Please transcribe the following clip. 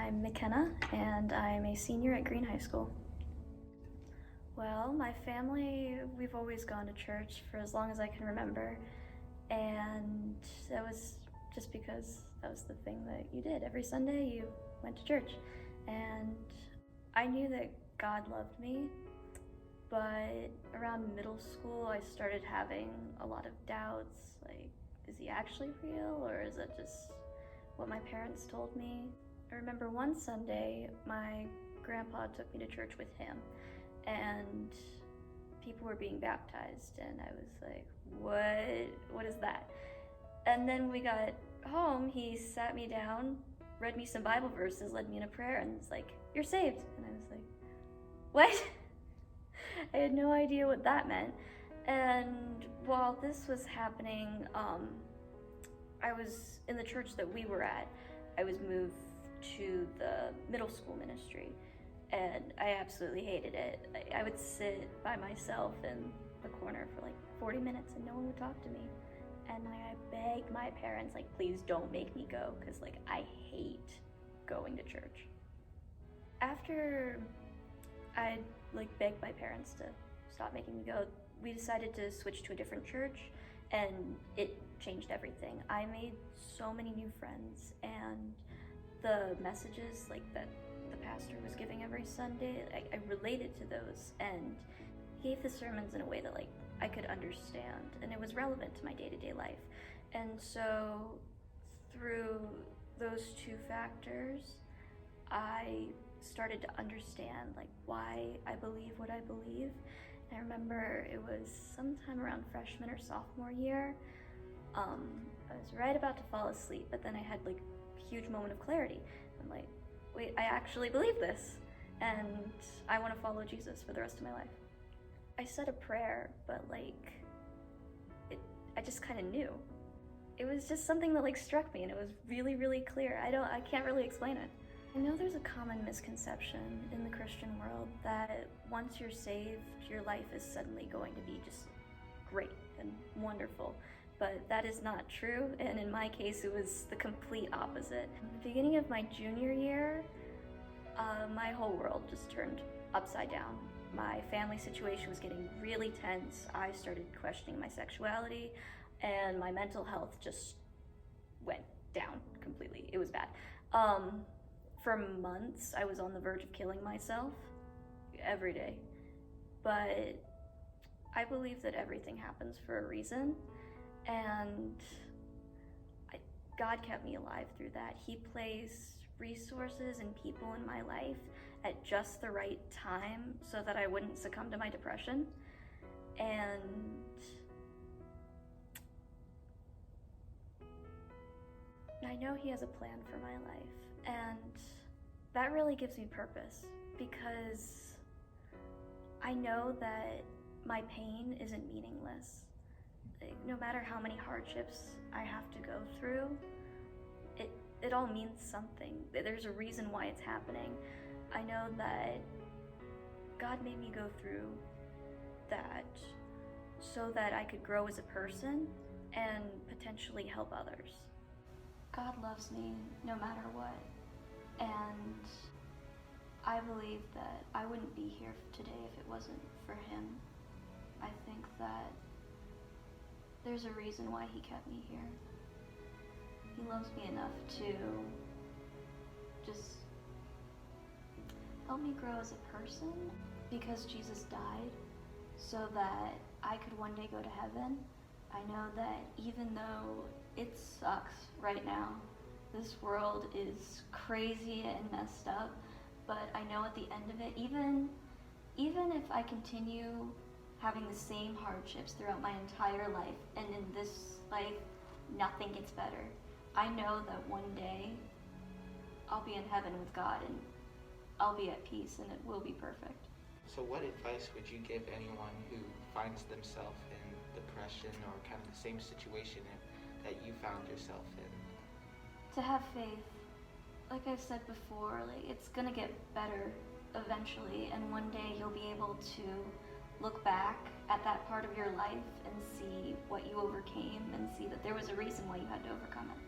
I'm Mikenna, and I'm a senior at Green High School. Well, my family, we've always gone to church for as long as I can remember, and that was just because that was the thing that you did. Every Sunday you went to church, and I knew that God loved me, but around middle school I started having a lot of doubts, like, is he actually real, or is it just what my parents told me? I remember one Sunday, my grandpa took me to church with him, and people were being baptized, and I was like, what is that? And then we got home, he sat me down, read me some Bible verses, led me in a prayer, and was like, you're saved. And I was like, what? I had no idea what that meant. And while this was happening, I was in the church that we were at. I was moved to the middle school ministry, and I absolutely hated it. I would sit by myself in the corner for like 40 minutes and no one would talk to me. And I begged my parents, like, please don't make me go, because like I hate going to church. After I begged my parents to stop making me go, we decided to switch to a different church, and it changed everything. I made so many new friends, and the messages like that the pastor was giving every Sunday, I related to those, and he gave the sermons in a way that like I could understand, and it was relevant to my day-to-day life. And so through those two factors, I started to understand like why I believe what I believe. And I remember it was sometime around freshman or sophomore year. I was right about to fall asleep, but then I had like a huge moment of clarity. I'm like, wait, I actually believe this, and I want to follow Jesus for the rest of my life. I said a prayer, but like, I just kind of knew. It was just something that like struck me, and it was really, really clear. I can't really explain it. I know there's a common misconception in the Christian world that once you're saved, your life is suddenly going to be just great and wonderful, but that is not true, and in my case, it was the complete opposite. At the beginning of my junior year, my whole world just turned upside down. My family situation was getting really tense. I started questioning my sexuality, and my mental health just went down completely. It was bad. For months, I was on the verge of killing myself every day. But I believe that everything happens for a reason, and God kept me alive through that. He placed resources and people in my life at just the right time so that I wouldn't succumb to my depression. And I know He has a plan for my life, and that really gives me purpose, because I know that my pain isn't meaningless. No matter how many hardships I have to go through, it all means something. There's a reason why it's happening. I know that God made me go through that so that I could grow as a person and potentially help others. God loves me no matter what, and I believe that I wouldn't be here today if it wasn't for Him. I think that there's a reason why He kept me here. He loves me enough to just help me grow as a person, because Jesus died so that I could one day go to heaven. I know that even though it sucks right now, this world is crazy and messed up, but I know at the end of it, even if I continue having the same hardships throughout my entire life, and in this life nothing gets better, I know that one day I'll be in heaven with God, and I'll be at peace, and it will be perfect. So what advice would you give anyone who finds themselves in depression or kind of the same situation that you found yourself in? To have faith. Like I've said before, it's gonna get better eventually, and one day you'll be able to look back at that part of your life and see what you overcame, and see that there was a reason why you had to overcome it.